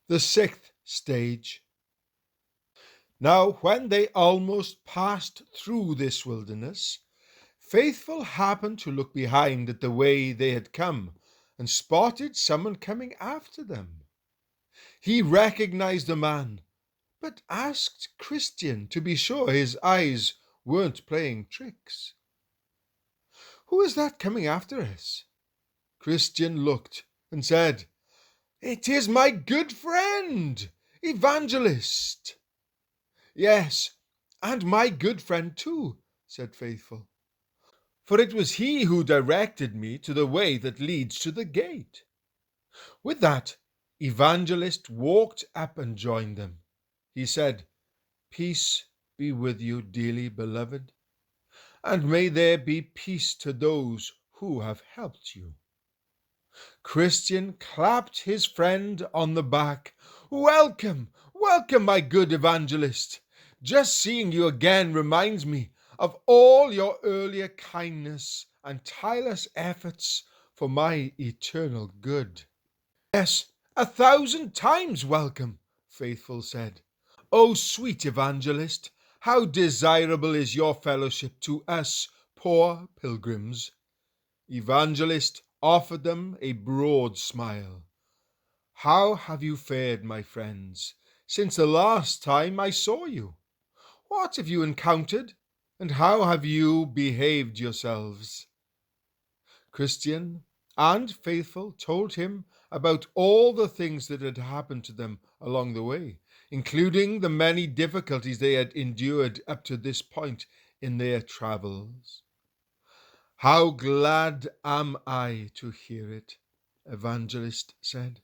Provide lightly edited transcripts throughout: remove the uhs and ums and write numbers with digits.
The sixth stage. Now, when they almost passed through this wilderness, Faithful happened to look behind at the way they had come and spotted someone coming after them. He recognized the man, but asked Christian to be sure his eyes weren't playing tricks. "Who is that coming after us?" Christian looked and said, "It is my good friend, Evangelist." "Yes, and my good friend too," said Faithful, "for it was he who directed me to the way that leads to the gate." With that, Evangelist walked up and joined them. He said, "Peace be with you, dearly beloved, and may there be peace to those who have helped you." Christian clapped his friend on the back. "Welcome, welcome, my good Evangelist. Just seeing you again reminds me of all your earlier kindness and tireless efforts for my eternal good." "Yes, 1,000 times welcome," Faithful said. "Oh, sweet Evangelist, how desirable is your fellowship to us poor pilgrims." Evangelist offered them a broad smile. "How have you fared, my friends, since the last time I saw you? What have you encountered, and how have you behaved yourselves?" Christian and Faithful told him about all the things that had happened to them along the way, including the many difficulties they had endured up to this point in their travels. "How glad am I to hear it," Evangelist said.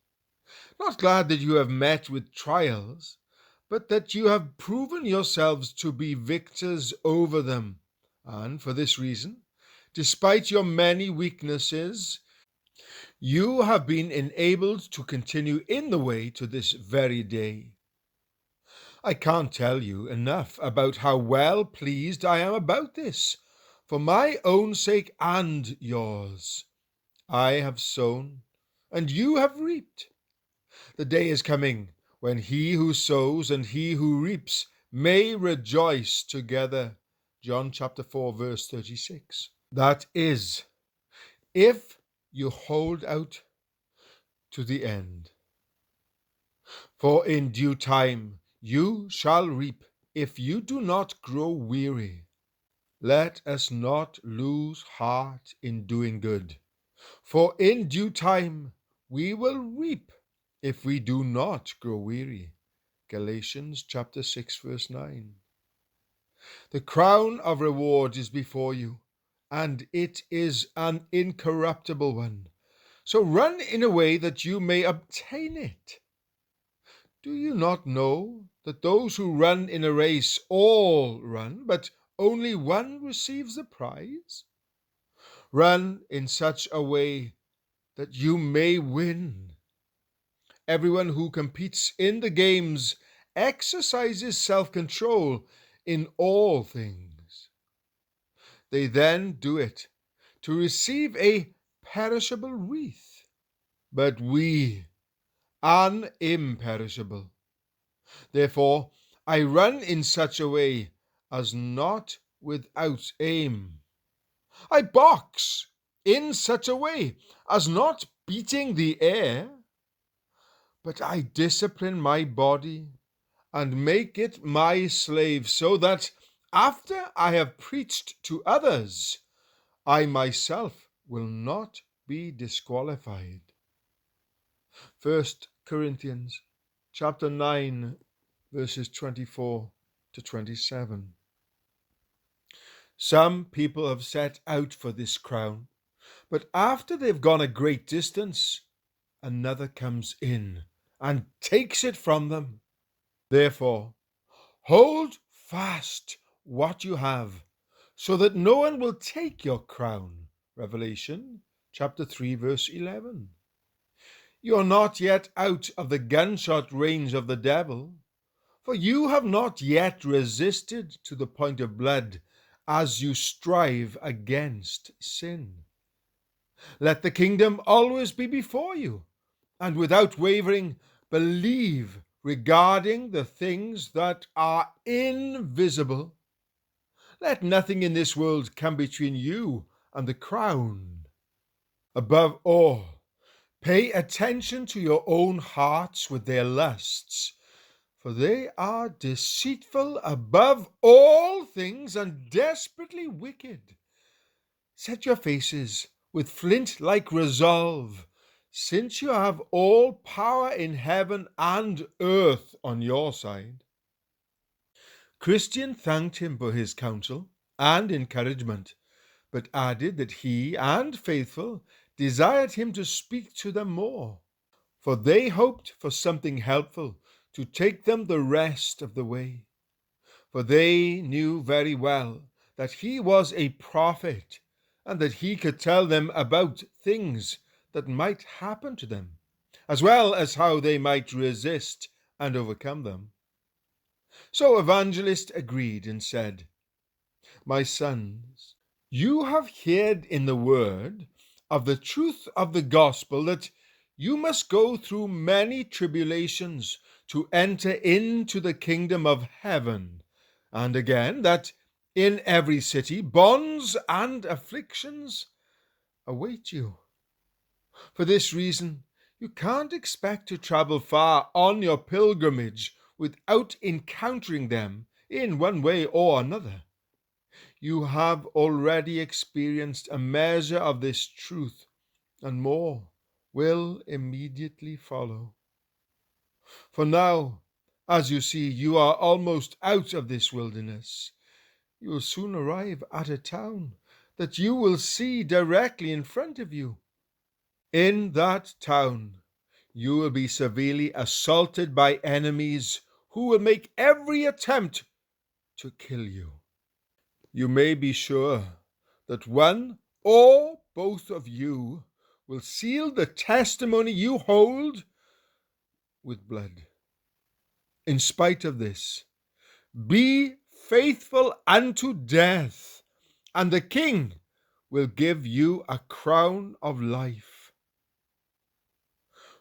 "Not glad that you have met with trials, but that you have proven yourselves to be victors over them. And for this reason, despite your many weaknesses, you have been enabled to continue in the way to this very day. I can't tell you enough about how well pleased I am about this, for my own sake and yours. I have sown, and you have reaped. The day is coming when he who sows and he who reaps may rejoice together." John chapter 4, verse 36. That is, if you hold out to the end. "For in due time you shall reap if you do not grow weary. Let us not lose heart in doing good, for in due time we will reap if we do not grow weary." Galatians chapter 6, verse 9. The crown of reward is before you, and it is an incorruptible one. So run in a way that you may obtain it. Do you not know that those who run in a race all run, but only one receives the prize? Run in such a way that you may win. Everyone who competes in the games exercises self-control in all things. They then do it to receive a perishable wreath, but we an imperishable. Therefore, I run in such a way as not without aim. I box in such a way as not beating the air, but I discipline my body and make it my slave, so that after I have preached to others, I myself will not be disqualified. 1 Corinthians chapter 9, verses 24 to 27. Some people have set out for this crown, but after they've gone a great distance, another comes in and takes it from them. Therefore, hold fast what you have, so that no one will take your crown. Revelation chapter 3, verse 11. You are not yet out of the gunshot range of the devil, for you have not yet resisted to the point of blood as you strive against sin. Let the kingdom always be before you, and without wavering, believe regarding the things that are invisible. Let nothing in this world come between you and the crown. Above all, pay attention to your own hearts with their lusts, for they are deceitful above all things and desperately wicked. Set your faces with flint-like resolve, since you have all power in heaven and earth on your side. Christian thanked him for his counsel and encouragement, but added that he and Faithful desired him to speak to them more, for they hoped for something helpful to take them the rest of the way. For they knew very well that he was a prophet, and that he could tell them about things that might happen to them, as well as how they might resist and overcome them. So Evangelist agreed and said, "My sons, you have heard in the word of the truth of the gospel that you must go through many tribulations to enter into the kingdom of heaven, and again that in every city bonds and afflictions await you. For this reason, you can't expect to travel far on your pilgrimage without encountering them in one way or another. You have already experienced a measure of this truth, and more will immediately follow. For now, as you see, you are almost out of this wilderness. You will soon arrive at a town that you will see directly in front of you. In that town, you will be severely assaulted by enemies who will make every attempt to kill you. You may be sure that one or both of you will seal the testimony you hold with blood. In spite of this, be faithful unto death, and the King will give you a crown of life.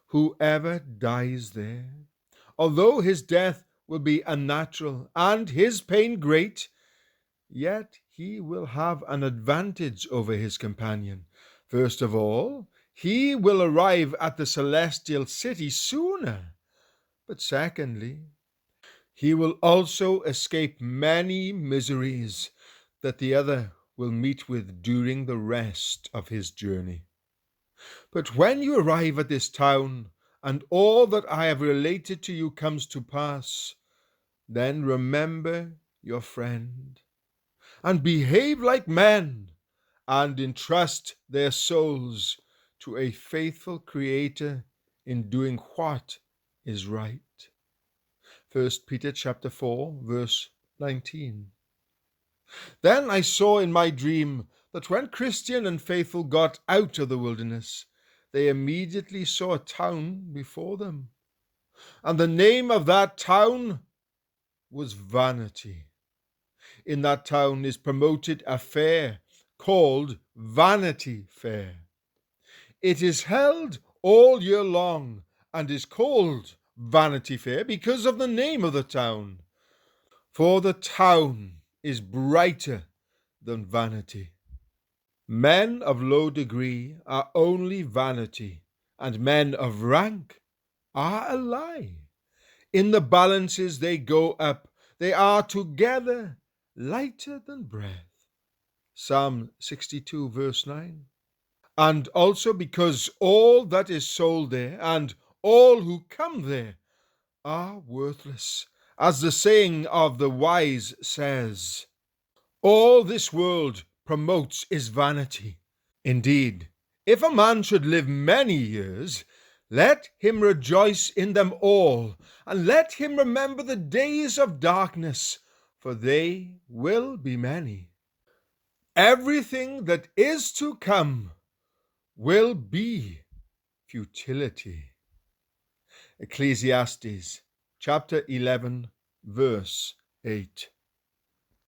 Whoever dies there, although his death will be unnatural and his pain great, yet he will have an advantage over his companion. First of all, he will arrive at the celestial city sooner. But secondly, he will also escape many miseries that the other will meet with during the rest of his journey. But when you arrive at this town, and all that I have related to you comes to pass, then remember your friend, and behave like men, and entrust their souls to a faithful Creator in doing what is right." 1 Peter chapter 4, verse 19. Then I saw in my dream that when Christian and Faithful got out of the wilderness, they immediately saw a town before them. And the name of that town was Vanity. In that town is promoted a fair called Vanity Fair. It is held all year long and is called Vanity Fair because of the name of the town. For the town is brighter than vanity. Men of low degree are only vanity, and men of rank are a lie. In the balances they go up, they are together lighter than breath. Psalm 62, verse 9. And also because all that is sold there and all who come there are worthless, as the saying of the wise says, "All this world promotes is vanity." Indeed, if a man should live many years, let him rejoice in them all, and let him remember the days of darkness, for they will be many. Everything that is to come will be futility. Ecclesiastes chapter 11, verse 8.